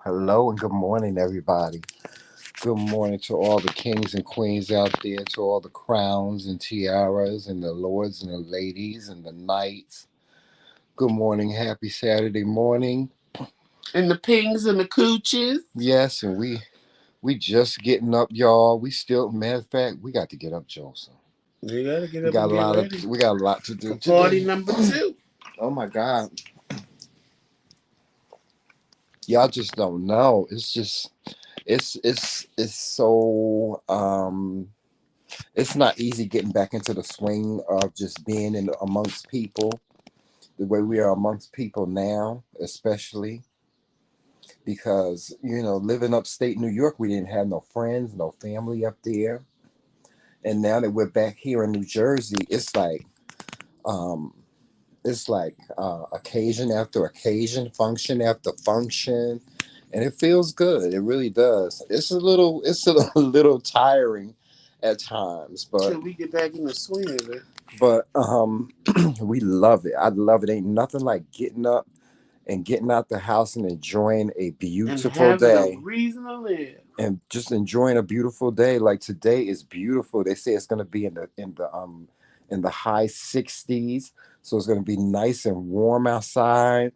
Hello and good morning, everybody. Good morning to all the kings and queens out there, to all the crowns and tiaras, and the lords and the ladies and the knights. Good morning, happy Saturday morning. And the pings and the cooches. Yes, and we just getting up, y'all. We still, matter of fact, we got to get up, Joseph. You gotta get We up got and a get lot of ready we got a lot to do for party today. number two. Oh my God, y'all just don't know. It's so it's not easy getting back into the swing of just being in amongst people the way we are amongst people now, especially because living upstate New York, we didn't have no friends, no family up there, and now that we're back here in New Jersey, um, it's like occasion after occasion, function after function, and it feels good. It really does. It's a little tiring at times, but Till we get back in the swing of it. But we love it. I love it. Ain't nothing like getting up and getting out the house and enjoying a And beautiful having a day. reason to live. And just enjoying a beautiful day. Like today is beautiful. They say it's gonna be in the high 60s. So it's gonna be nice and warm outside.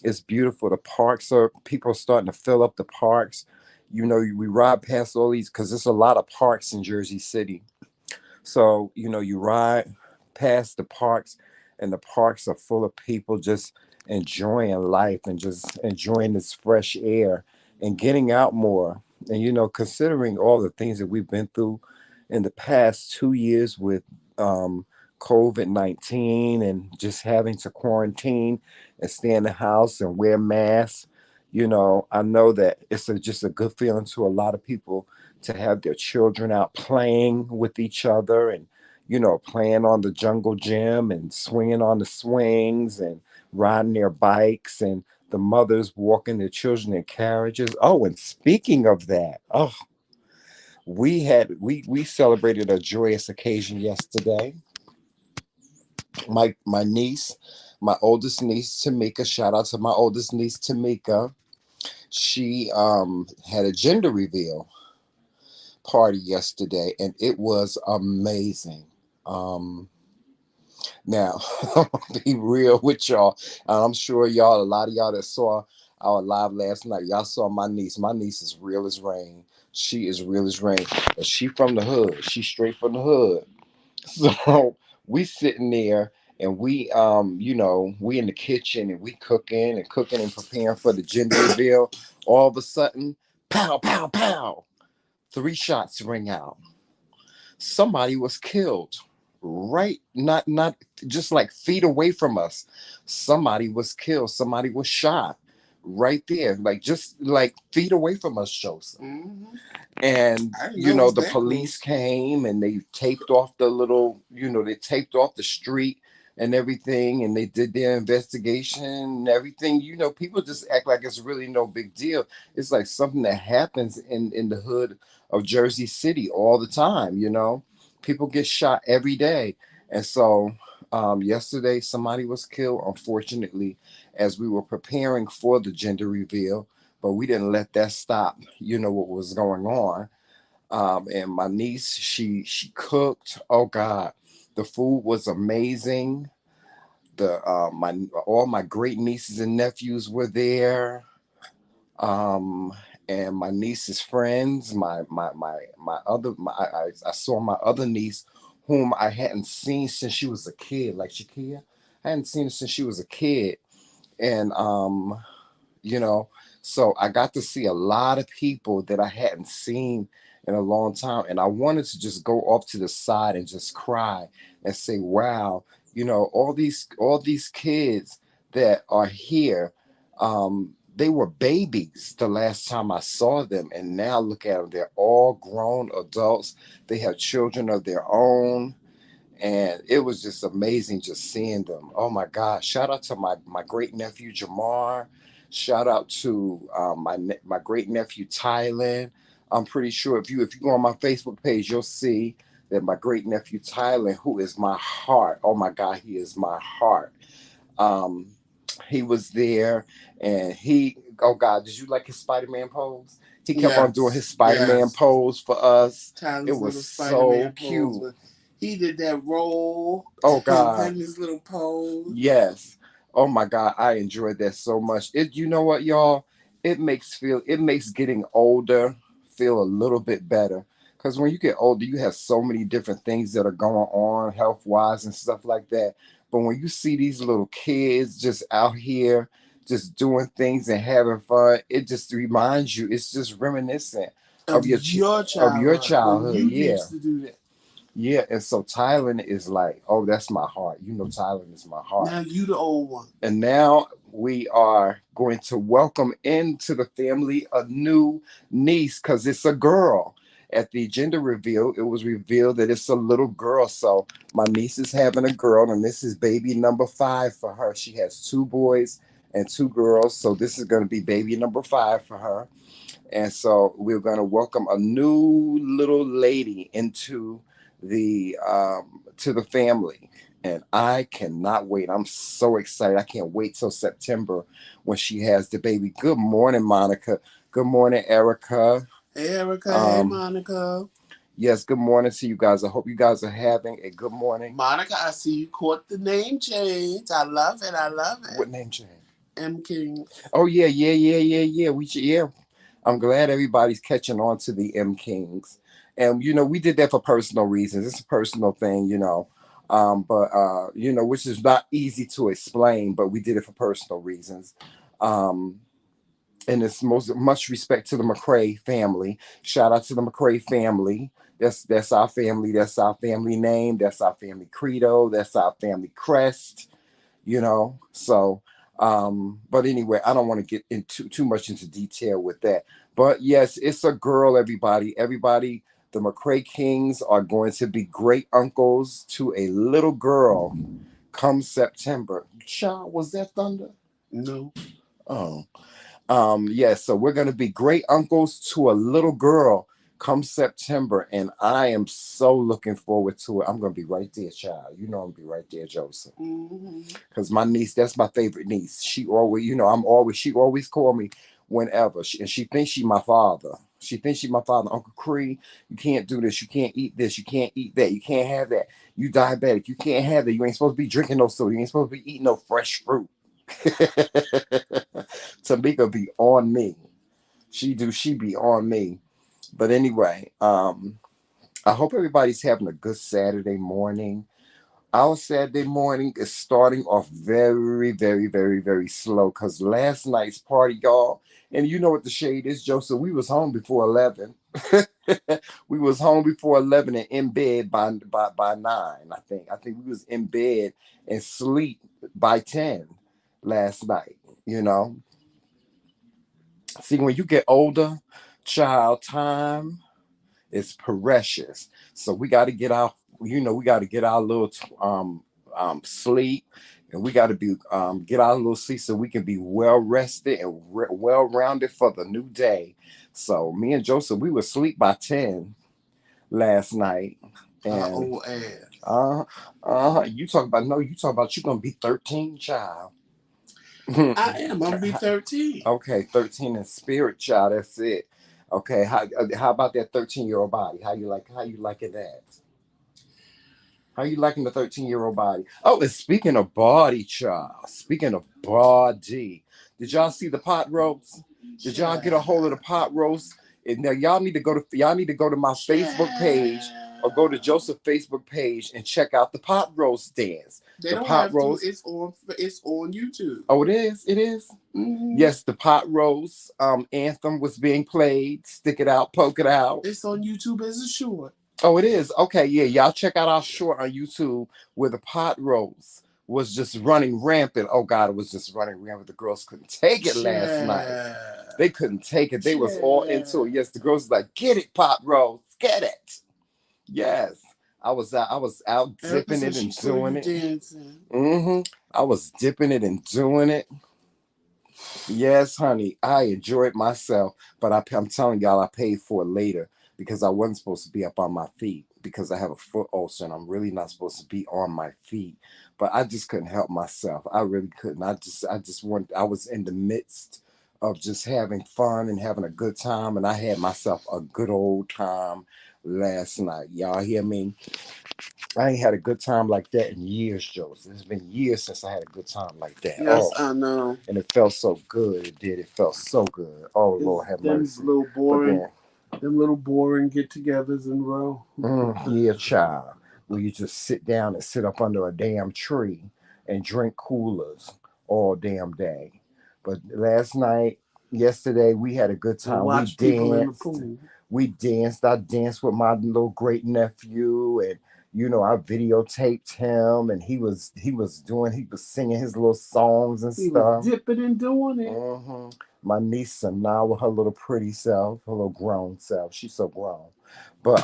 It's beautiful. The parks are people are starting to fill up the parks. We ride past all these because there's a lot of parks in Jersey City. So, you ride past the parks, and the parks are full of people just enjoying life and just enjoying this fresh air and getting out more. And, considering all the things that we've been through in the past 2 years with COVID-19 and just having to quarantine and stay in the house and wear masks. I know that just a good feeling to a lot of people to have their children out playing with each other and playing on the jungle gym and swinging on the swings and riding their bikes and the mothers walking their children in carriages. Oh, and speaking of that, we celebrated a joyous occasion yesterday. My niece, my oldest niece Tamika, shout out to my oldest niece Tamika. She had a gender reveal party yesterday, and it was amazing. Um, Now, I'm gonna be real with y'all. I'm sure a lot of y'all that saw our live last night, y'all saw my niece. My niece is real as rain. She is real as rain. But she from the hood. She straight from the hood. So we sitting there and we in the kitchen and we cooking and preparing for the gender reveal. All of a sudden, pow, pow, pow. Three shots ring out. Somebody was killed right, not just like feet away from us. Somebody was killed, somebody was shot right there, like just like feet away from us, Joseph. Mm-hmm. And I didn't know it was the that police close. came and they taped off the little, they taped off the street and everything, and they did their investigation and everything. People just act like it's really no big deal. It's like something that happens in the hood of Jersey City all the time. People get shot every day. And so yesterday somebody was killed, unfortunately, as we were preparing for the gender reveal, but we didn't let that stop what was going on. And my niece, she cooked. Oh God, the food was amazing. The my all my great nieces and nephews were there. Um, and my niece's friends, I saw my other niece, whom I hadn't seen since she was a kid, like Shakia. I hadn't seen her since she was a kid, and you know, so I got to see a lot of people that I hadn't seen in a long time, and I wanted to just go off to the side and just cry and say, "Wow, all these kids that are here, they were babies the last time I saw them, and now look at them; they're all grown adults. They have children of their own." And it was just amazing just seeing them. Oh my gosh! Shout out to my great nephew Jamar. Shout out to my great nephew Tylen. I'm pretty sure if you go on my Facebook page, you'll see that my great nephew Tylen, who is my heart. Oh my God, he is my heart. Um, He was there, and he, oh God, did you like his Spider-Man pose? He kept on doing his Yes, Spider-Man yes. pose for us. It Tyler's was little so Spider-Man pose, cute. but he did that roll Oh and God, then his little pose. yes. Oh my God, I enjoyed that so much. It, you know what, y'all? It makes getting older feel a little bit better. Because when you get older, you have so many different things that are going on health wise and stuff like that. But when you see these little kids just out here, just doing things and having fun, it just reminds you. It's just reminiscent Of of your of your childhood when childhood. you Yeah. used to do that. Yeah, and so Thailand is like, oh, that's my heart. You know, Thailand is my heart. Now you the old one. And now we are going to welcome into the family a new niece because it's a girl. At the gender reveal, it was revealed that it's a little girl. So my niece is having a girl, and this is baby number 5 for her. She has 2 boys and 2 girls. So this is going to be baby number 5 for her. And so we're going to welcome a new little lady into the family. And I cannot wait. I'm so excited. I can't wait till September when she has the baby. Good morning, Monica. Good morning, Erica. Hey Erica, hey Um, Monica. yes, good morning to you guys. I hope you guys are having a good morning. Monica, I see you caught the name change. I love it. I love it. What name change? MKingz. Oh yeah, yeah. Yeah. I'm glad everybody's catching on to the MKingz. And we did that for personal reasons. It's a personal thing, but which is not easy to explain, but we did it for personal reasons. Um, and it's most much respect to the McCrae family. Shout out to the McCrae family. That's our family. That's our family name. That's our family credo. That's our family crest. So but anyway, I don't want to get into too much into detail with that. But yes, it's a girl. Everybody, the McCrae Kings are going to be great uncles to a little girl come September. Child, was that thunder? No. Oh. Yes, so we're going to be great uncles to a little girl come September, and I am so looking forward to it. I'm going to be right there, child. I'm going to be right there, Joseph. Mm-hmm. Because my niece, that's my favorite niece. She always, she always call me whenever. And she thinks she my father. She thinks she my father. Uncle Cree, you can't do this. You can't eat this. You can't eat that. You can't have that. You diabetic. You can't have that. You ain't supposed to be drinking no soda. You ain't supposed to be eating no fresh fruit. Tamika be on me. She be on me. But anyway, I hope everybody's having a good Saturday morning. Our Saturday morning is starting off very, very, very, very slow because last night's party, y'all, and you know what the shade is, Joseph. We was home before 11. We was home before 11 and in bed by 9. I think we was in bed and sleep by 10 last night. You know, see, when you get older, child, time is precious. So we got to get our, we got to get our little sleep, and we got to be get our little sleep so we can be well rested and well rounded for the new day. So me and Joseph, we were asleep by 10 last night, and Old ass. uh you talk about you gonna be 13, child. I am. I'm gonna be 13. Okay, 13 in spirit, child. That's it. Okay, how about that 13-year-old body? How you liking that? How you liking the 13-year-old body? Oh, and speaking of body, child. Speaking of body, did y'all see the pot roast? Did y'all get a hold of the pot roast? And now y'all need to go to my Facebook page or go to Joseph's Facebook page and check out the pot roast dance. They The don't pot have to. roast. It's on YouTube. Oh, it is. It is. Mm-hmm. Yes, the pot roast anthem was being played. Stick it out, poke it out. It's on YouTube as a short. Oh, it is. Okay, yeah, y'all check out our short on YouTube where the pot roast was just running rampant. Oh God, it was just running rampant. The girls couldn't take it last night. They couldn't take it. They was all into it. Yes, the girls was like, get it, pot roast, get it. Yes. I was out Erica dipping said it she and saw you doing it. dancing. I was dipping it and doing it. Yes, honey, I enjoyed myself, but I'm telling y'all, I paid for it later because I wasn't supposed to be up on my feet because I have a foot ulcer and I'm really not supposed to be on my feet. but I just couldn't help myself. I really couldn't. I just wanted. I was in the midst of just having fun and having a good time, and I had myself a good old time last night. Y'all hear me? I ain't had a good time like that in years, Joseph. It's been years since I had a good time like that. Yes, Oh, I know. and it felt so good. It did. It felt so good. Oh, It's Lord have them mercy. little But boring, then, them little boring get-togethers in row. yeah, child, where you just sit down and sit up under a damn tree and drink coolers all damn day. But last night, yesterday, we had a good And time. We watch people in the danced. pool. We danced. I danced with my little great nephew, and I videotaped him, and he was singing his little songs and He was stuff. dipping and doing it. hmm My niece Sanaa with her little pretty self, her little grown self. She's so grown, but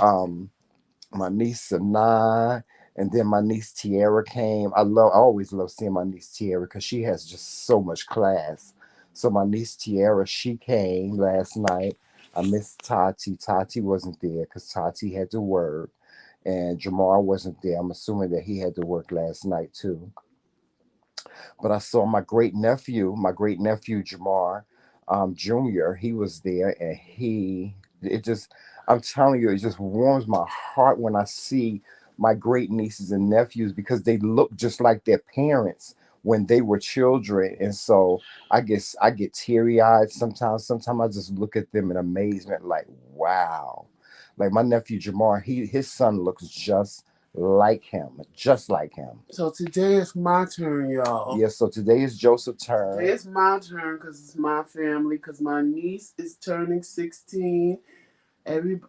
my niece Sanaa, and then my niece Tiara came. I always love seeing my niece Tiara because she has just so much class. So my niece Tiara, she came last night. I missed Tati. Tati wasn't there because Tati had to work, and Jamar wasn't there. I'm assuming that he had to work last night too. But I saw my great nephew Jamar Jr. He was there, and it just, I'm telling you, it just warms my heart when I see my great nieces and nephews because they look just like their parents when they were children, and so I get teary eyed sometimes. Sometimes I just look at them in amazement, like wow, like my nephew Jamar, his son looks just like him. So today is my turn, y'all. Yeah, so today is Joseph's Today turn. is my turn because it's my family. Because my niece is turning 16.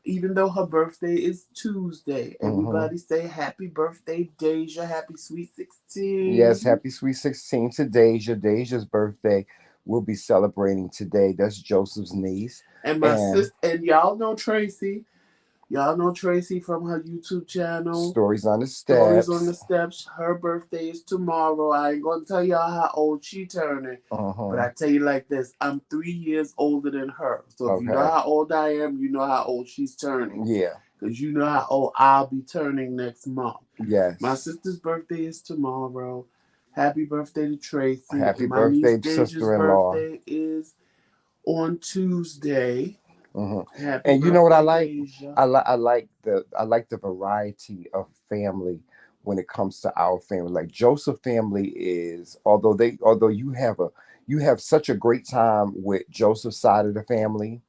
Even though her birthday is Tuesday, hmm everybody say happy birthday, Deja. Happy sweet Yes, 16. happy sweet 16 to Deja. Deja's birthday. We'll be celebrating today. That's Joseph's niece. And my And sister, and y'all know Tracy. Y'all know Tracy from her YouTube channel. Stories on the Stories on the Steps. Steps. Her birthday is tomorrow. I ain't gonna tell y'all how old she turning, but Uh-huh. I tell you like this: I'm 3 years older than her. So if you know Okay. how old I am, you know how old she's turning. Yeah. Because you know how old I'll be turning next month. My Yes. sister's birthday is tomorrow. Happy birthday to Tracy. Happy And my niece birthday, Deja's sister-in-law. birthday is on Tuesday. hmm Happy And you know what I birthday, like? Deja. I like the variety of family when it comes to our family. Like Joseph family is, although you have such a great time with Joseph's side of the family,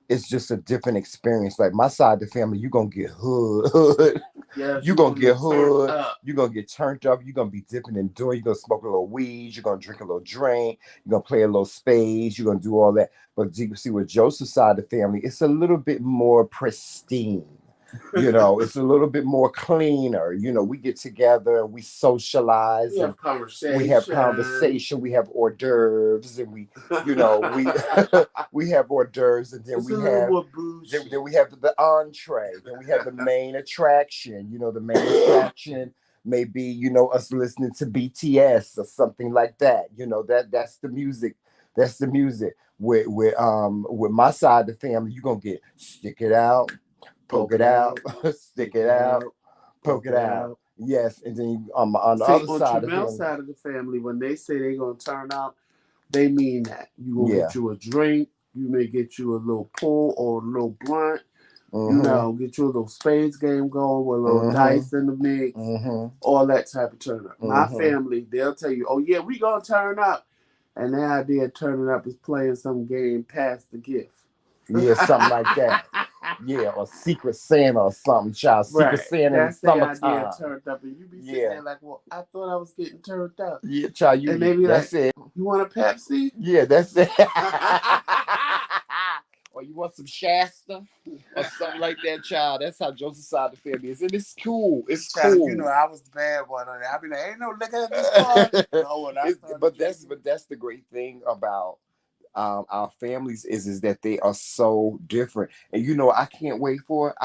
it's just a different experience. Like my side of the family, you gonna get hood. Yes, You you gonna gonna get get turned hood. up. You gonna get turned up. You gonna be dipping and doing. You gonna smoke a little weed. You gonna drink a little drink. You gonna play a little spades. You gonna do all that. But you see, with Joseph's side of the family, it's a little bit more pristine. It's a little bit more cleaner. We get together and we We socialize and have we have conversation. conversation. We have hors d'oeuvres and we we have hors d'oeuvres, and then It's a little more bougie. we have the entree. Then we have the main attraction. The main attraction may be us listening to BTS or something like that. That's the music. That's the music. With my side of the family, you're gonna get stick it out, poke Poke it it out, out. stick Stick it it out, out. poke Poke it it out. out. Yes, and then on the See, other on side of the Tramel's family, side of the family, when they say they're gonna turn out, they mean that. You gonna yeah. get you a drink. You may get you a little pull or a little blunt. Mm-hmm. Get you a little spades game going with a little Mm-hmm. dice in the mix. Mm-hmm. All that type of turn up. My Mm-hmm. family, they'll tell you, "Oh yeah, we gonna turn up," and the idea of turning up is playing some game past the gift. Yeah, something like that. Yeah, or Secret Santa or something, child. Secret Right. Santa in the That's the idea of summertime. turned up. And you be sitting Yeah. there like, well, I thought I was getting turned up. Yeah, child, And they be that's like, it. you want a Pepsi? Yeah, that's it. Or you want some Shasta or something like that, child. That's how Joseph side of the family is. And it's cool. It's Child, cool. I was the bad one on that. I be like, ain't no liquor in this car. No, when I started drinking. But that's the great thing about our families is that they are so different. And I can't wait for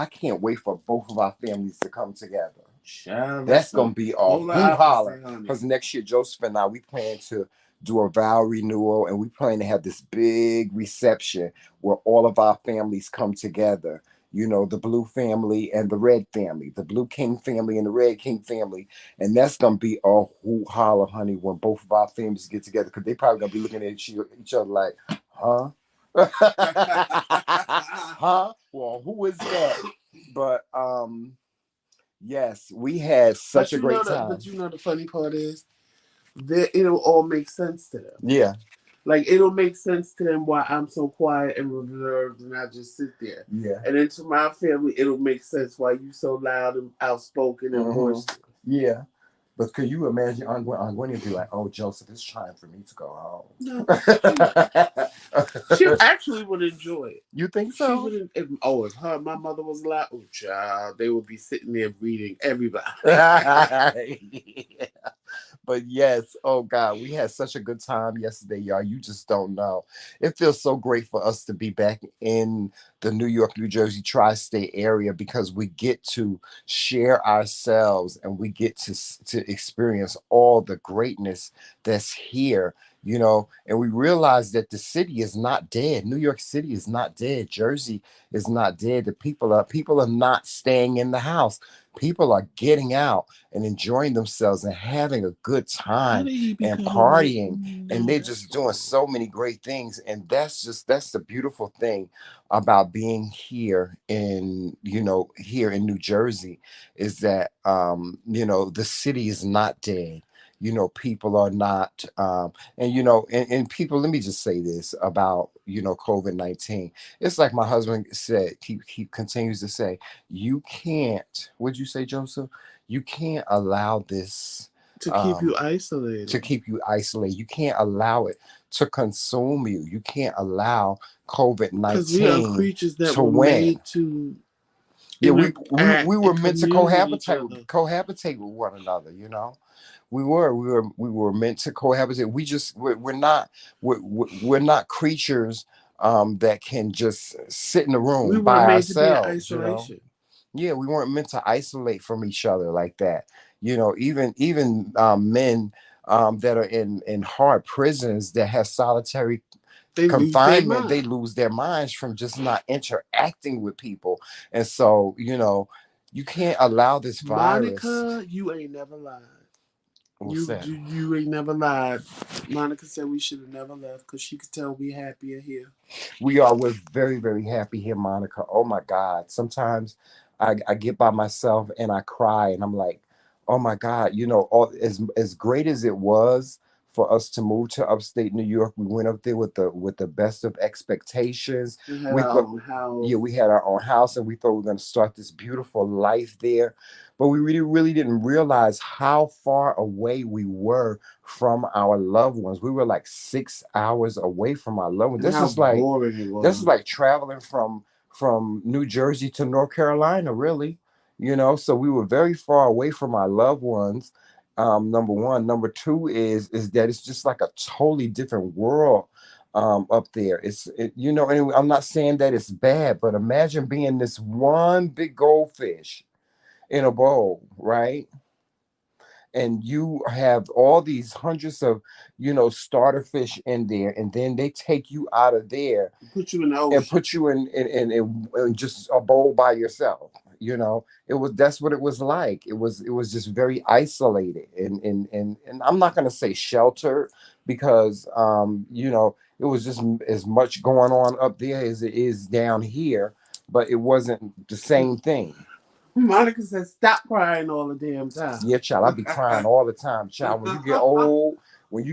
both of our families to come together. Child, That's that's gonna the be a polar hoo holler. opposite, honey. Because next year, Joseph and I, we plan to do a vow renewal, and we plan to have this big reception where all of our families come together. the blue family and the red family, the blue king family and the red king family. And that's gonna be a whoo holler, honey, when both of our families get together, because they probably gonna be looking at each other like, huh? Huh? Well, who is that? But yes, we had such But a you know great the time. but you know the funny part is that it'll all make sense to them. Yeah, Like it'll make sense to them why I'm so quiet and reserved and I just sit there. yeah. And then to my family, it'll make sense why you so loud and outspoken and Hmm. boisterous. Yeah. But could you imagine Aunt Gwen would be like, "Oh, Joseph, it's time for me to go No, she home." actually would enjoy it. You think She so? wouldn't. If my mother was loud, oh child, they would be sitting there reading everybody. Yeah. But yes, oh God, we had such a good time yesterday, y'all. You just don't know. It feels so great for us to be back in the New York, New Jersey tri-state area, because we get to share ourselves and we get to experience all the greatness that's here. And we realize that the city is not dead. New York City is not dead. Jersey is not dead. The people are not staying in the house. People are getting out and enjoying themselves and having a good How time did he and become a white? partying, and No, they're that's just doing wrong. so many great things. And that's the beautiful thing about being here in New Jersey, is that the city is not dead. People are not and people, let me just say this about COVID-19. It's like my husband said, he continues to say, you can't, what'd you say, Joseph? You can't allow this To keep you um, to isolated. keep you isolated. You can't allow it to consume you. You can't allow COVID Because we are 19 creatures that to were win. made to Yeah, we interact were and meant to commune with each other. cohabitate with one another. We were meant to cohabitate. We're not creatures that can just sit in a We room weren't by made to be in ourselves. isolation. Yeah, we weren't meant to isolate from each other like that. Even men that are in hard prisons that have solitary They lose their confinement, they mind. lose their minds from just not interacting with people. And so, you can't allow this virus. Monica, you ain't never lied. What's You that? you, you ain't never lied. Monica said we should have never left because she could tell we happier here. We're very, very happy here, Monica. Oh my God. Sometimes I get by myself and I cry and I'm like, oh my God, as great as it was for us to move to upstate New York, we went up there with the best of expectations. We had We our thought, own yeah, house. we had our own house and we thought we were gonna start this beautiful life there. But we really, really didn't realize how far away we were from our loved ones. We were like 6 hours away from our loved ones. And how boring it This is was. like traveling from New Jersey to North Carolina, really. So we were very far away from our loved ones. Number one. Number two is that it's just like a totally different world up there. And I'm not saying that it's bad, but imagine being this one big goldfish in a bowl, right? And you have all these hundreds of starter fish in there, and then they take you out of there Put you in the and ocean. put you in just a bowl by yourself. That's what it was like. It was just very isolated, and I'm not going to say sheltered, because it was just as much going on up there as it is down here, but it wasn't the same thing. Monica said, "Stop crying all the damn time." Yeah, child, I be crying all the time, child. When you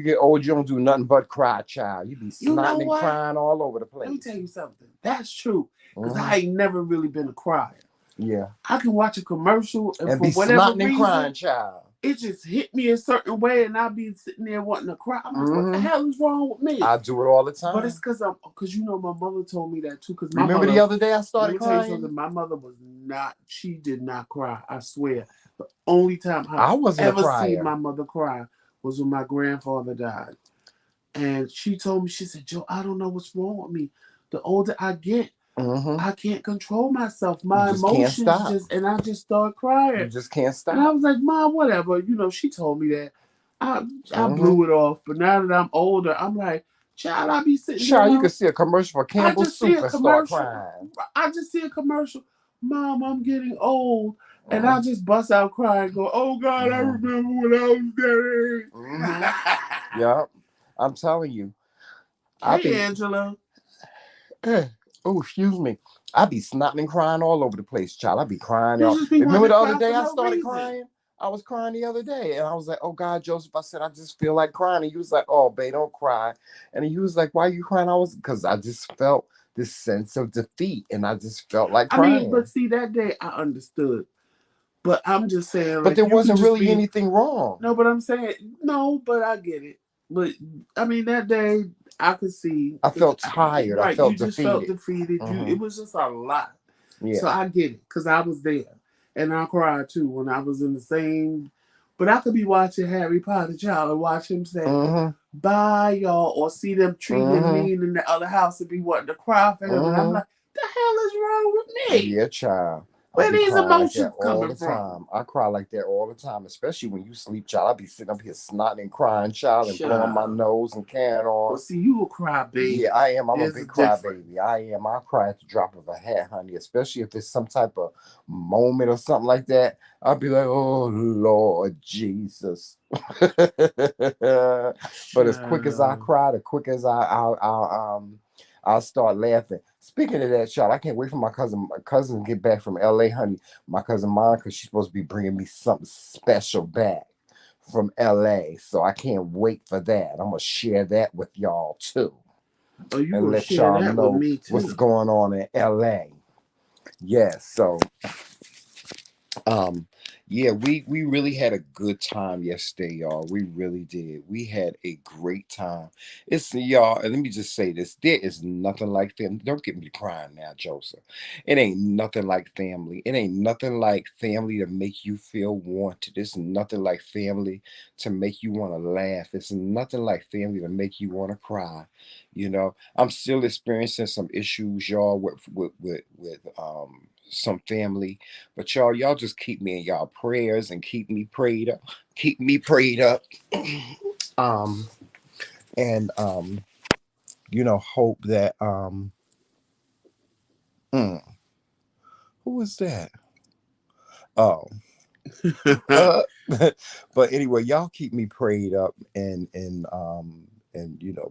get old, you don't do nothing but cry, child. You be You know snotting and what? crying all over the Let me tell place. you something. That's true. Because Hmm. I ain't never really been a crier. Yeah, I can watch a commercial and and for be whatever snotting and crying, reason, child. it just hit me a certain way and I'll be sitting there wanting to cry. I'm like, what the Hmm. hell is wrong with me? I do it all the But it's time. because my mother told me that too. Because my Remember the mother, other day I let started me tell you crying? something. My mother was not. She did not cry. I swear. The only time I've I wasn't a ever seen crier. my mother cry was when my grandfather died. And she told me, she said, Joe, I don't know what's wrong with me. The older I get, Hmm. I can't control myself. You My just can't emotions stop. just, and I just start crying. You just can't And I stop. was like, Mom, whatever. She told me that. I Hmm. blew it off. But now that I'm older, I'm like, Child, I be sitting there Child, you can long. see a commercial for I Campbell just see Soup a and start commercial. crying. I just see a commercial. Mom, I'm getting old. And I Uh-huh. just bust out crying, go, oh God, I Mm-hmm. remember when I was that Mm-hmm. age. Yep. I'm telling you, I Hey, be Angela. oh, excuse me. I be snotting and crying all over the place, child. I be crying. You Y'all. just be Remember wanting the to other cry day for I no started reason. crying? I was crying the other day, and I was like, "Oh God, Joseph," I said, "I just feel like crying." And you was like, "Oh, babe, don't cry." And he was like, "Why are you crying?" I was because I just felt this sense of defeat, and I just felt like I mean, but crying. see, that day I understood. But I'm just saying, But like, there you could wasn't just really be, anything wrong. no, but I'm saying, no, but I get it. But I mean, that day I could see, I because, felt tired. I right, you felt just felt defeated. defeated. Hmm. It was just a lot. So Yeah. I get it, because I was there. And I cried too when I was in the same. But I could be watching Harry Potter, child, and watch him say, Hmm. bye, y'all, or see them treating him Hmm. mean in the other house and be wanting to cry for him. And I'm Hmm. like, the hell is wrong with me? Yeah, child. I Where be these crying like that emotions all coming the from? time. I cry like that all the time, especially when you sleep, child. I be sitting up here snotting and crying, child, and blowing my Child. nose and carrying Well, on. see, you a cry Yeah, baby. I am. I'm a There's a big difference. crybaby. I am. I cry at the drop of a hat, honey. Especially if it's some type of moment or something like that. I'll be like, "Oh Lord Jesus!" But as quick as I Child. cry, the quick as I'll start laughing. Speaking of that, child, I can't wait for my cousin to get back from L.A., honey. My cousin Monica, she's supposed to be bringing me something special back from LA. So I can't wait for that. I'm gonna share that with y'all too Oh, you and gonna let share y'all that with know me what's too. going on in LA. Yes, so um yeah, we really had a good time yesterday, y'all. We really did. We had a great time. It's y'all, and let me just say this. There is nothing like family. Don't get me crying now, Joseph. It ain't nothing like family. It ain't nothing like family to make you feel wanted. It's nothing like family to make you want to laugh. It's nothing like family to make you want to cry. I'm still experiencing some issues, y'all, with some family, but y'all just keep me in y'all prayers and keep me prayed up. Keep me prayed up. um and hope that mm, who was that? Oh. Uh, but anyway, y'all keep me prayed up and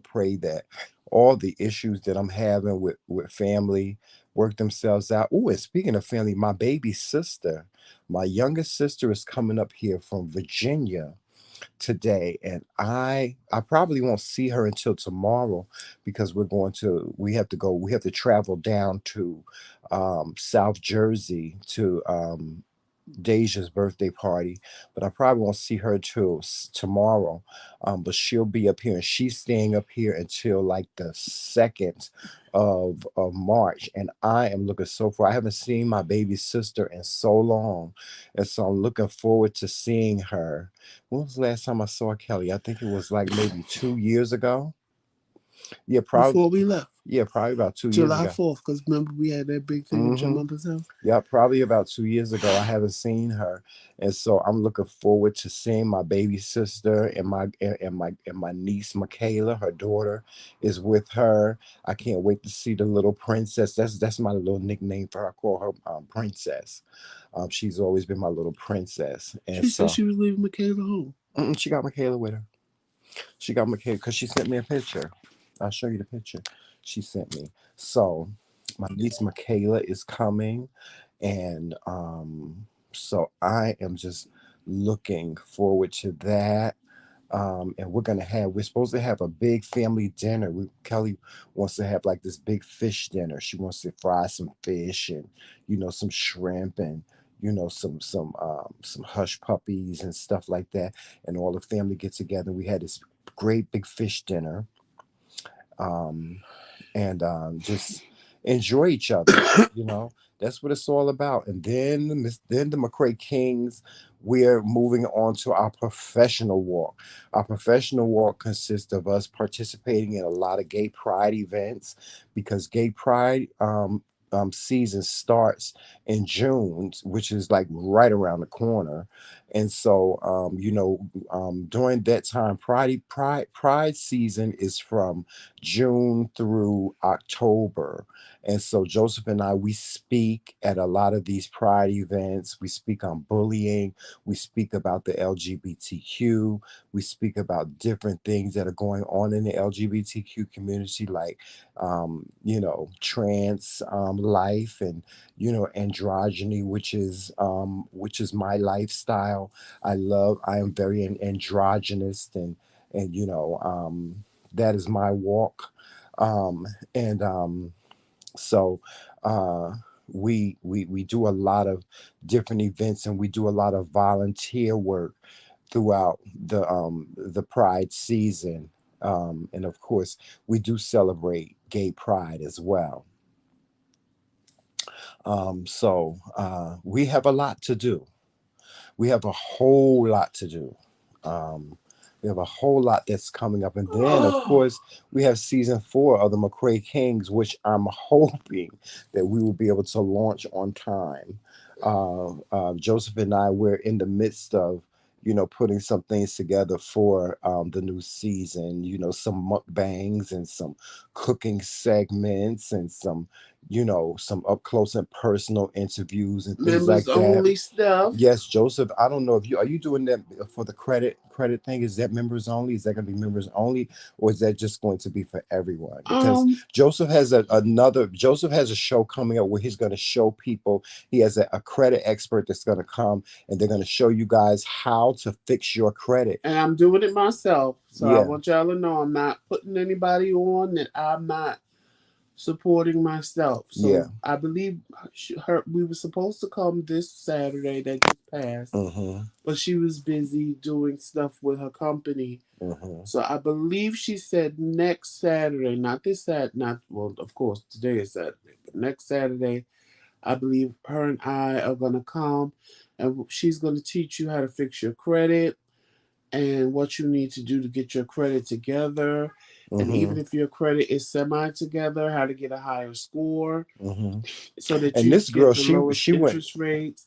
pray that all the issues that I'm having with family work themselves out. Oh, and speaking of family, my baby sister, my youngest sister is coming up here from Virginia today, and I probably won't see her until tomorrow because we have to travel down to South Jersey to Deja's birthday party, but I probably won't see her till tomorrow. But she'll be up here, and she's staying up here until like the 2nd of March. And I am looking so far. I haven't seen my baby sister in so long, and so I'm looking forward to seeing her. When was the last time I saw Kelly? I think it was like maybe 2 years ago. Yeah, probably. Before we left, Yeah, probably about 2 years July ago. 4th, because remember we had that big thing at your Mm-hmm. mother's house? Yeah, probably about 2 years ago. I haven't seen her, and so I'm looking forward to seeing my baby sister and my niece Michaela. Her daughter is with her. I can't wait to see the little princess. That's my little nickname for her. I call her Princess. She's always been my little princess, and She said so she was leaving Michaela home. she got Michaela with her. She got Michaela because she sent me a picture. I'll show you the picture she sent me. So my niece Michaela is coming, and so I am just looking forward to that. And we're supposed to have a big family dinner. Kelly wants to have like this big fish dinner. She wants to fry some fish and some shrimp and some hush puppies and stuff like that. And all the family get together. We had this great big fish dinner. Um, and just enjoy each other. You know, that's what it's all about. And then the McCray Kings, we're moving on to our professional walk. Our professional walk consists of us participating in a lot of gay pride events because gay pride season starts in June, which is like right around the corner. And so, during that time, Pride season is from June through October. And so Joseph and I, we speak at a lot of these Pride events. We speak on bullying. We speak about the LGBTQ. We speak about different things that are going on in the LGBTQ community, like, trans life, and androgyny, which is my lifestyle. I am very androgynous, and that is my walk. And so uh we do a lot of different events, and we do a lot of volunteer work throughout the Pride season. And of course, we do celebrate gay pride as well. We have a lot to do. We have a whole lot to do. Um, we have a whole lot that's coming up. And then, of Oh, course, we have season 4 of the McCray Kings, which I'm hoping that we will be able to launch on time. Joseph and I, we're in the midst of, putting some things together for the new season, some mukbangs and some cooking segments, and some up close and personal interviews and things members like that. only stuff. Yes, Joseph. I don't know if you are you doing that for the credit thing. Is that members only? Is that going to be members only, or is that just going to be for everyone? Because Um, Joseph has a show coming up where he's going to show people. He has a credit expert that's going to come, and they're going to show you guys how to fix your credit. and I'm doing it myself. So I Yeah. want y'all to know I'm not putting anybody on that I'm not supporting myself. Yeah. So I believe we were supposed to come this Saturday that just passed, Mm-hmm. but she was busy doing stuff with her company. Mm-hmm. So I believe she said next Saturday, not this Saturday, not well, of course today is Saturday, but next Saturday, I believe her and I are gonna come, and she's gonna teach you how to fix your credit and what you need to do to get your credit together. And Mm-hmm. even if your credit is semi together, how to get a higher score Mm-hmm. so that And you this girl, get the she lowest she went interest rates.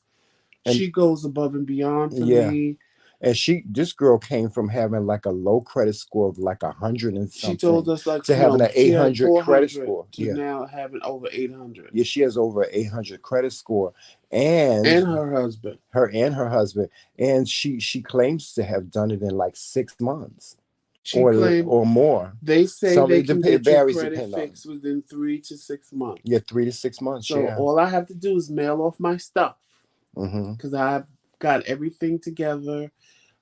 and She goes above and beyond for yeah. me. And this girl came from having like a low credit score of like 100 and She told something us like to having no, an she had 800 credit 400 score. to Yeah. now having over 800. Yeah, she has over an 800 credit score. And And her husband. her husband, and she claims to have done it in like 6 months, She claimed or more. they say Some they it can depends, it get your varies credit depending on. fixed within 3 to 6 months. Yeah, 3 to 6 months. So Yeah. all I have to do is mail off my stuff Mm-hmm. because I've got everything together.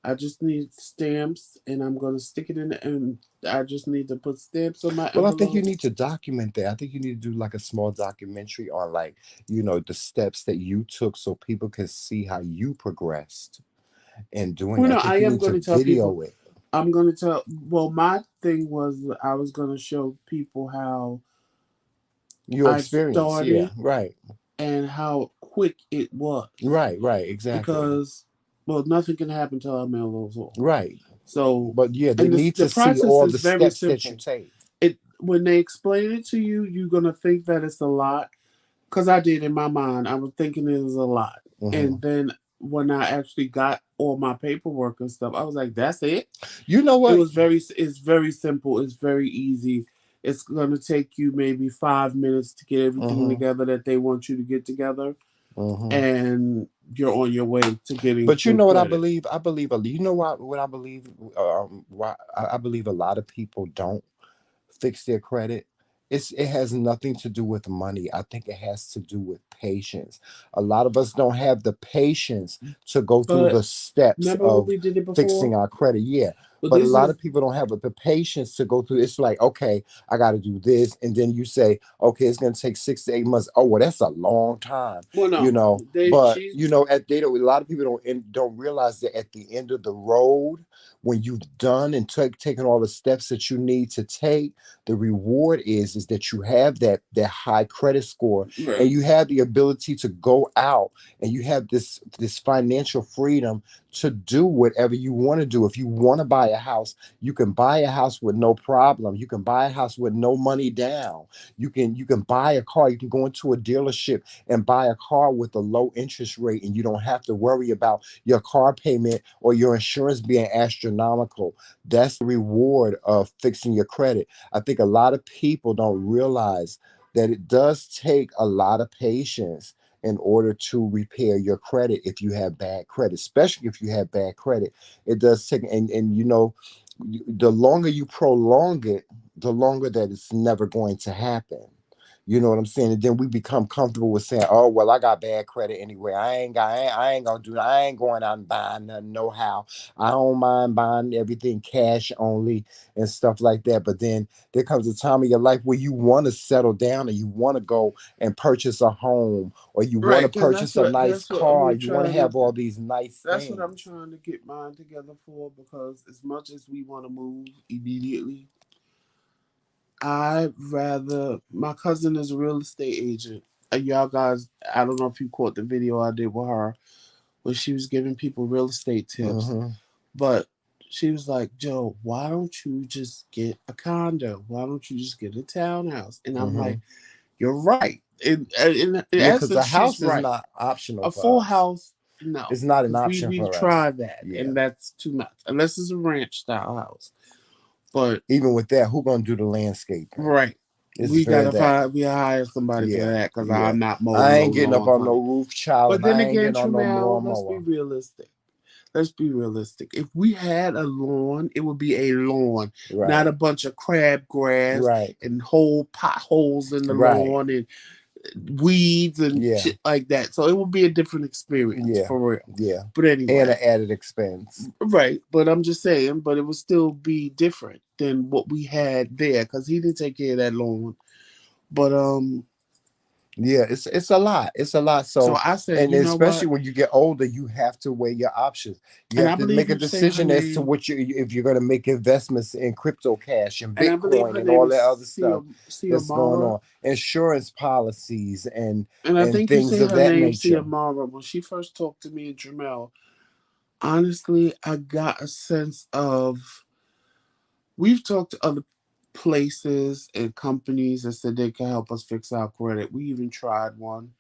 I just need stamps, and I'm gonna stick it in. And I just need to put stamps on my Well, I think you envelope. need to document that. I think you need to do like a small documentary on, like, the steps that you took, so people can see how you progressed in doing Well, it. I no, think I you am need to going to tell people. video it. I'm going to tell. Well, my thing was I was going to show people how Your I experience. Yeah. started Right. and how quick it was. Right. Right. Exactly. Because, well, nothing can happen till I mail those off. Right. So, But yeah, they and need the to see process all is the very steps that you simple. take. It when they explain it to you, you're gonna think that it's a lot. Cause I did in my mind, I was thinking it was a lot, Hmm. and then when I actually got all my paperwork and stuff, I was like, "That's it." You know It what? was very. It's very simple. It's very easy. It's gonna take you maybe 5 minutes to get everything Hmm. together that they want you to get together, Hmm. and you're on your way to getting But you full know what I credit. believe? You know what I believe? Why I believe a lot of people don't fix their credit. It has nothing to do with money. I think it has to do with patience. A lot of us don't have the patience to go through But the steps remember when of we did it fixing before? our credit. Yeah. But But a this lot is of people don't have the patience to go through. It's like, okay, I got to do this. And then you say, okay, it's going to take 6 to 8 months. Oh, well, that's a long time, well, you no, know. they But, she's a lot of people don't realize that at the end of the road, when you've done and taken all the steps that you need to take, the reward is that you have that high credit score, and right. you have the ability to go out, and you have this financial freedom to do whatever you want to do. If you want to buy a house, you can buy a house with no problem. You can buy a house with no money down. You can buy a car. You can go into a dealership and buy a car with a low interest rate, and you don't have to worry about your car payment or your insurance being astronomical. That's the reward of fixing your credit. I think a lot of people don't realize that it does take a lot of patience in order to repair your credit if you have bad credit, especially if you have bad credit. It does take, and the longer you prolong it, the longer that it's never going to happen. You know what I'm saying? And then we become comfortable with saying, "Oh, well, I got bad credit anyway. I ain't gonna do. I ain't going out and buying nothing. No how. I don't mind buying everything cash only and stuff like that." But then there comes a time in your life where you want to settle down and you want to go and purchase a home, or you want to Right, because purchase a nice that's what car. we're You want to trying to. have all these nice That's what I'm things. trying to get mine together for. Because as much as we want to move immediately, I'd rather. My cousin is a real estate agent. Y'all guys, I don't know if you caught the video I did with her where she was giving people real estate tips. Mm-hmm. But she was like, Joe, why don't you just get a condo? Why don't you just get a townhouse? And I'm Mm-hmm. like, you're right. In Yeah, because a essence, she's house is right. not optional A for full us. house, no. It's not an Because option we've for us. tried that, Yeah. and that's too much. Unless it's a ranch style house. But, Even with that, who gonna do the landscaping? right. It's very that. We hire somebody for Yeah, that because yeah. I'm not mowing I no ain't getting up lawns, on no honey. roof, child, But and then I ain't again, getting on no Tramel, let's be lawnmower. realistic. Let's be realistic. If we had a lawn, it would be a lawn, not Right, a bunch of crabgrass right, and whole potholes in the right. lawn and weeds and Yeah, shit like that. So it would be a different experience yeah, for real. yeah. But And anyway, an added expense. right. But I'm just saying, but it would still be different than what we had there because he didn't take care of that lawn. But Yeah, it's a lot. It's a lot. so So, I said, and you know especially what? when you get older, you have to weigh your options. You And have I to believe make a you say her decision as to name, what you if you're going to make investments in crypto cash and and I believe Bitcoin her and name all is that other stuff that's going Siamara. on, insurance policies And I and think you things say of her that name nature. Siamara. When she first talked to me and Jamel, honestly, I got a sense of we've talked to other places and companies that said they can help us fix our credit. We even tried one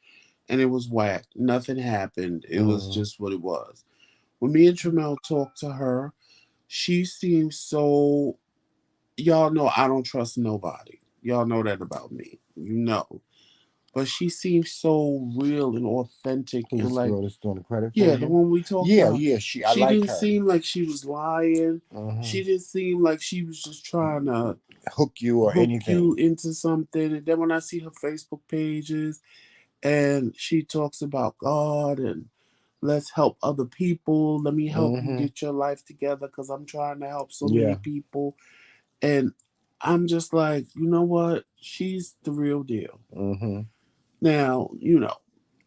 and it was whack. Nothing happened. It was Mm, just what it was. When me and Jamel talked to her, she seemed so. Y'all know I don't trust nobody. Y'all know that about me. You know. But she seems so real and authentic and who's the like, girl that's doing the credit for yeah, the you? one we talked Yeah, about. yeah. I She like didn't her. seem like she was lying. Hmm. She didn't seem like she was just trying to Hook you or hook you anything. into something. And then when I see her Facebook pages and she talks about God and let's help other people, let me help you Hmm. get your life together because I'm trying to help so many Yeah. people. And I'm just like, you know what? She's the real deal. Hmm. Now,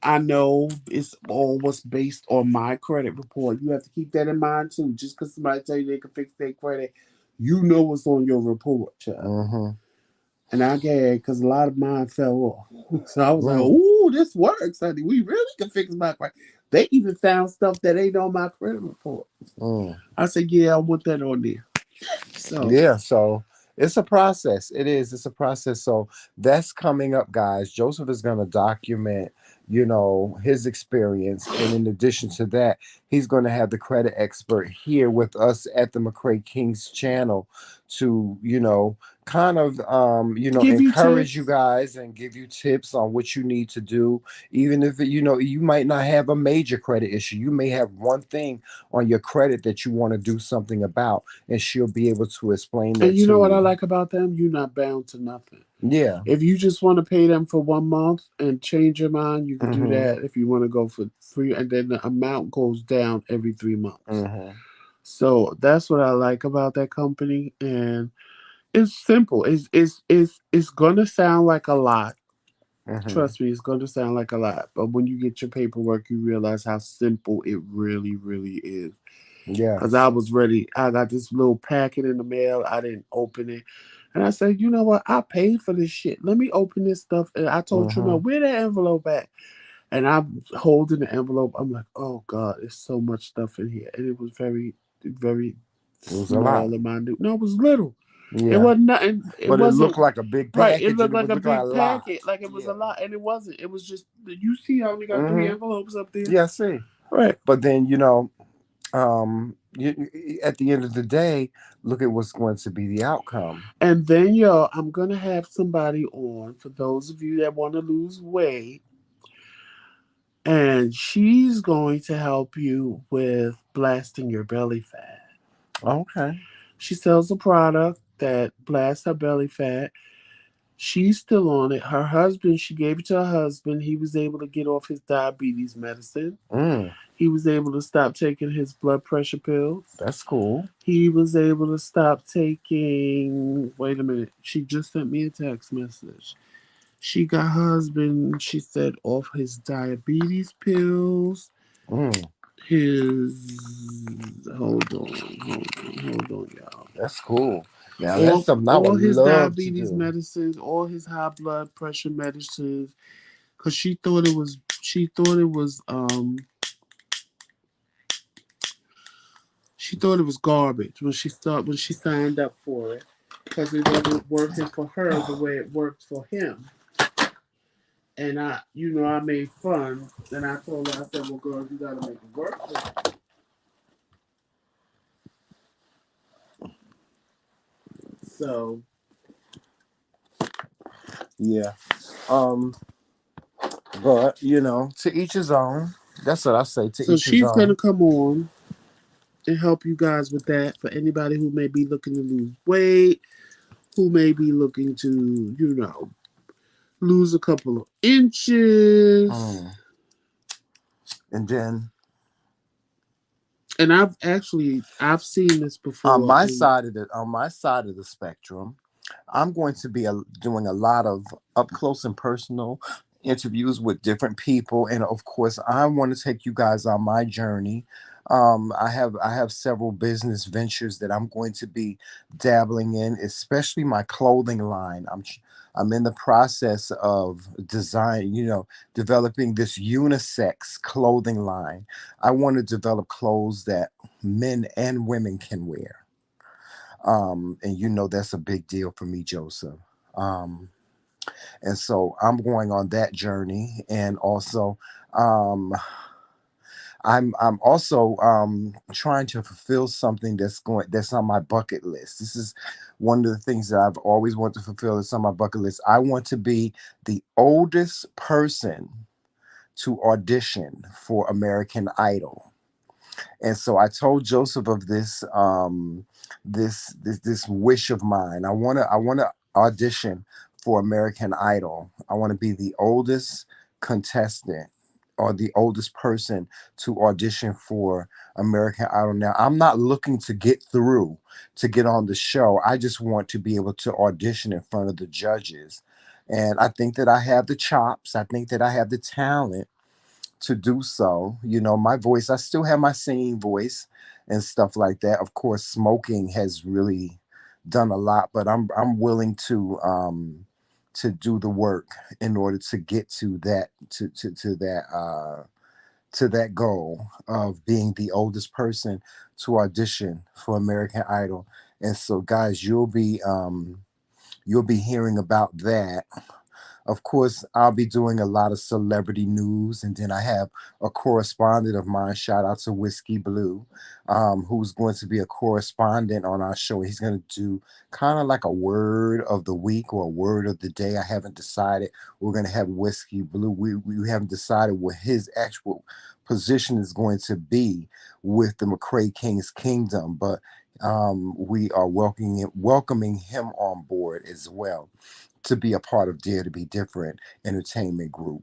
I know it's all what's based on my credit report. You have to keep that in mind too. Just because somebody tell you they can fix their credit, you know what's on your report, child. Hmm. And I gagged because a lot of mine fell off. So I was like, Mm, ooh, this works, honey. We really can fix my credit. They even found stuff that ain't on my credit report. mm. I said, yeah, I want that on there. So, Yeah, so it's a process. It is. It's a process. So that's coming up, guys. Joseph is going to document, his experience, and in addition to that, he's going to have the credit expert here with us at the Kingz channel to, kind of, give you encourage you tips. guys and give you tips on what you need to do. Even if you might not have a major credit issue, you may have one thing on your credit that you want to do something about, and she'll be able to explain And that you to know what I you. like about them? You're not bound to nothing. Yeah. If you just want to pay them for 1 month and change your mind, you can do Mm-hmm. that. If you want to go for free, and then the amount goes down every 3 months. Mm-hmm. So that's what I like about that company, and it's simple. It's gonna sound like a lot. Mm-hmm. Trust me, it's gonna sound like a lot. But when you get your paperwork, you realize how simple it really, really is. Cause I Yes. was ready. I got this little packet in the mail. I didn't open it. And I said, you know what? I paid for this shit. Let me open this stuff. And I told Mm-hmm. Trimmer, where that envelope at? And I'm holding the envelope. I'm like, oh God, there's so much stuff in here. And it was very, very It was a lot. small and minute. No, it was little. It Yeah. wasn't nothing. It But it looked wasn't like a big right. It package, and looked it like would a look like a big lot. packet, like it was a Yeah. lot, and it wasn't. It was just you see, I only got three Mm-hmm. envelopes up there. Yeah, I see. Right. But then, at the end of the day, look at what's going to be the outcome. And then, yo, I'm gonna have somebody on for those of you that want to lose weight, and she's going to help you with blasting your belly fat. Okay. She sells a product that blasts her belly fat. She's still on it. Her husband, she gave it to her husband. He was able to get off his diabetes medicine. Mm, He was able to stop taking his blood pressure pills. that's cool. He was able to stop taking. Wait a minute. She just sent me a text message. She got her husband, she said, off his diabetes pills. Mm, His. Hold on, y'all. that's cool. Now that's All, something I would all his love to diabetes do. medicines, all his high blood pressure medicines, because she thought it was garbage when she signed up for it because it wasn't working for her the way it worked for him. And I made fun. And I told her, I said, "Well, girl, you gotta make it work for you." So, Yeah. Um, but to each his own. That's what I say. To so each his she's gonna own. come on and help you guys with that. For anybody who may be looking to lose weight, who may be looking to, lose a couple of inches. Mm. And then And I've seen this on before. my And side of the spectrum, I'm going to be doing a lot of up close and personal interviews with different people, and of course, I want to take you guys on my journey. I have several business ventures that I'm going to be dabbling in, especially my clothing line. I'm in the process of developing this unisex clothing line. I want to develop clothes that men and women can wear. And that's a big deal for me, Joseph. Um, and so I'm going on that journey, and also um, I'm also trying to fulfill something that's on my bucket list. This is one of the things that I've always wanted to fulfill. That's on my bucket list. I want to be the oldest person to audition for American Idol. And so I told Joseph of this wish of mine. I want to audition for American Idol. I want to be the oldest contestant or the oldest person to audition for American Idol. Now, I'm not looking to get through to get on the show. I just want to be able to audition in front of the judges. And I think that I have the chops. I think that I have the talent to do so. My voice, I still have my singing voice and stuff like that. Of course, smoking has really done a lot, but I'm willing to do the work in order to get to that goal of being the oldest person to audition for American Idol. And so guys, you'll be hearing about that. Of course, I'll be doing a lot of celebrity news, and then I have a correspondent of mine. Shout out to Whiskey Blue, who's going to be a correspondent on our show. He's going to do kind of like a word of the week or a word of the day. I haven't decided. We're going to have Whiskey Blue. We haven't decided what his actual position is going to be with the McCray King's Kingdom, but we are welcoming him on board as well to be a part of Dare to Be Different Entertainment Group.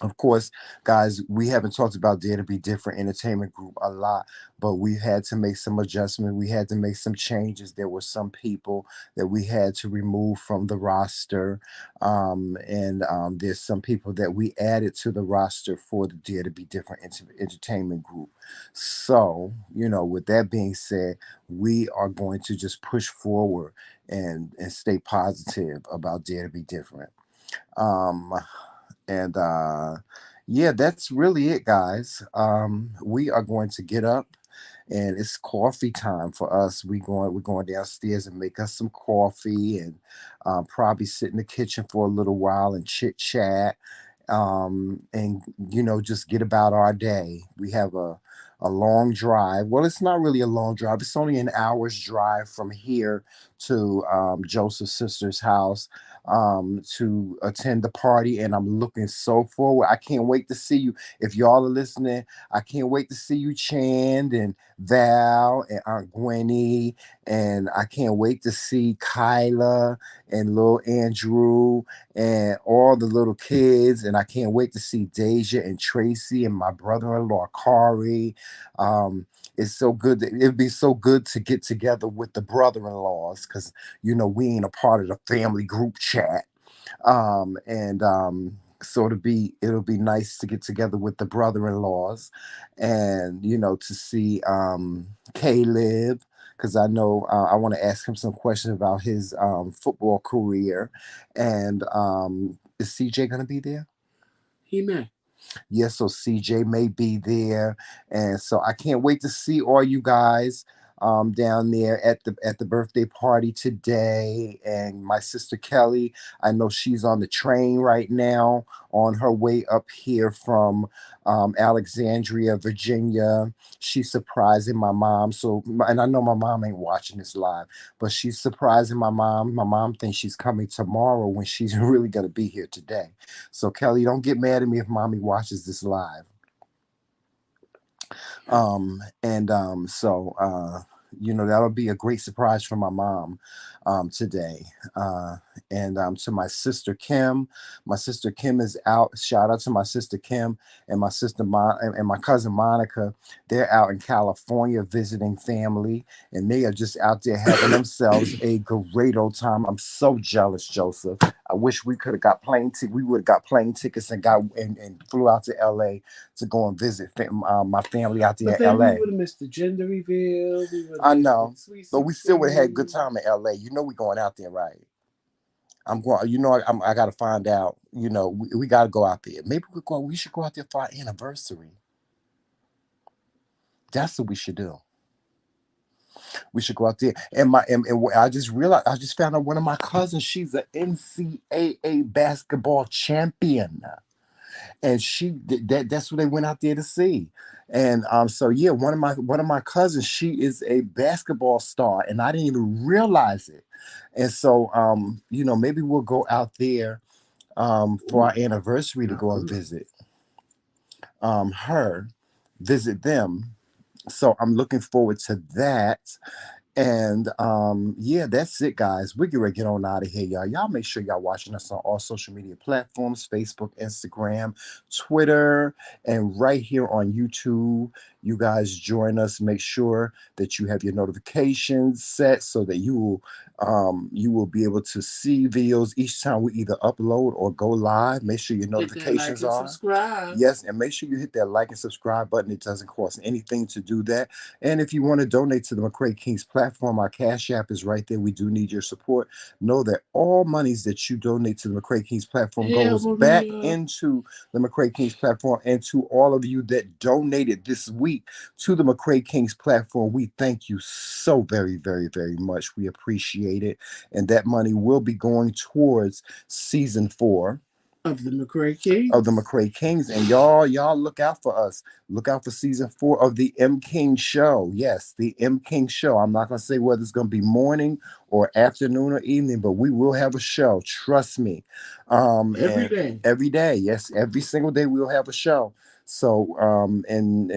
Of course, guys, we haven't talked about Dare to Be Different Entertainment Group a lot, but we had to make some adjustments. We had to make some changes. There were some people that we had to remove from the roster. And there's some people that we added to the roster for the Dare to Be Different Entertainment Group. So, with that being said, we are going to just push forward and stay positive about Dare to Be Different. Um, And yeah, that's really it, guys. We are going to get up, and it's coffee time for us. We're going downstairs and make us some coffee, and probably sit in the kitchen for a little while and chit chat, and just get about our day. We have a long drive. Well, it's not really a long drive. It's only an hour's drive from here to Joseph's sister's house, to attend the party, and I'm looking so forward. I can't wait to see you. If y'all are listening, I can't wait to see you, Chand and Val and Aunt Gwenny, and I can't wait to see Kyla and little Andrew and all the little kids, and I can't wait to see Deja and Tracy and my brother-in-law Kari. It's so good. It'd be so good to get together with the brother-in-laws, because we ain't a part of the family group chat. And so it'll be nice to get together with the brother-in-laws, and to see Caleb, because I know I want to ask him some questions about his football career. And is CJ gonna be there? He may. Yes, so CJ may be there, and so I can't wait to see all you guys down there at the birthday party today. And my sister Kelly, I know she's on the train right now on her way up here from Alexandria, Virginia. She's surprising my mom. And I know my mom ain't watching this live, but she's surprising my mom. My mom thinks she's coming tomorrow when she's really gonna be here today. So Kelly, don't get mad at me if mommy watches this live. And so that'll be a great surprise for my mom today. And to my sister Kim is out. Shout out to my sister Kim and my and my cousin Monica. They're out in California visiting family, and they are just out there having themselves a great old time. I'm so jealous, Joseph. I wish we could have got we would have got plane tickets and flew out to LA to go and visit my family out there But in then we LA. would have missed the gender reveal. We would have I missed the know, sweet but we still would have had a good 16. time in LA. We going out there, right? I'm going. I got to find out. We got to go out there. Maybe we go. We should go out there for our anniversary. That's what we should do. We should go out there. And I just realized, I just found out one of my cousins. She's an NCAA basketball champion, and that's what they went out there to see. And so yeah, one of my cousins, she is a basketball star, and I didn't even realize it. And so maybe we'll go out there for Ooh, our anniversary to go and her visit them. So I'm looking forward to that. And yeah, that's it, guys. We're gonna get on out of here, y'all. Y'all make sure y'all watching us on all social media platforms: Facebook, Instagram, Twitter, and right here on YouTube. You guys join us. Make sure that you have your notifications set so that you will be able to see videos each time we either upload or go live. Make sure your hit that like notifications and are. subscribe. Yes, and make sure you hit that like and subscribe button. It doesn't cost anything to do that. And if you want to donate to the McCray Kings platform, our Cash App is right there. We do need your support. Know that all monies that you donate to the McCray Kings platform Hey, goes back Maria. into the McCray Kings platform. And to all of you that donated this week to the McCray Kings platform, we thank you so very, very, very much. We appreciate it. And that money will be going towards season 4 Of the McCray of the Kings. McCray Kings. And y'all look out for us. Look out for season 4 of the M King Show. Yes, the M King Show. I'm not gonna say whether it's gonna be morning or afternoon or evening, but we will have a show. Trust me. Every And day. every day, yes, every single day we'll have a show. So and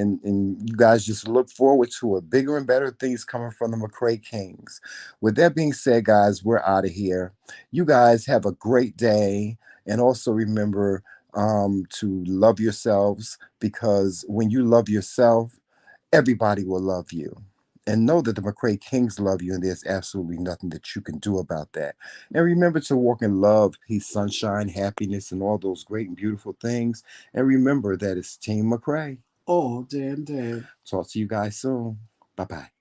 you guys just look forward to it. Bigger and better things coming from the McCray Kings. With that being said, guys, we're out of here. You guys have a great day. And also remember to love yourselves, because when you love yourself, everybody will love you. And know that the McCray Kings love you, and there's absolutely nothing that you can do about that. And remember to walk in love, peace, sunshine, happiness, and all those great and beautiful things. And remember that it's Team McCray. All damn damn. Talk to you guys soon. Bye bye.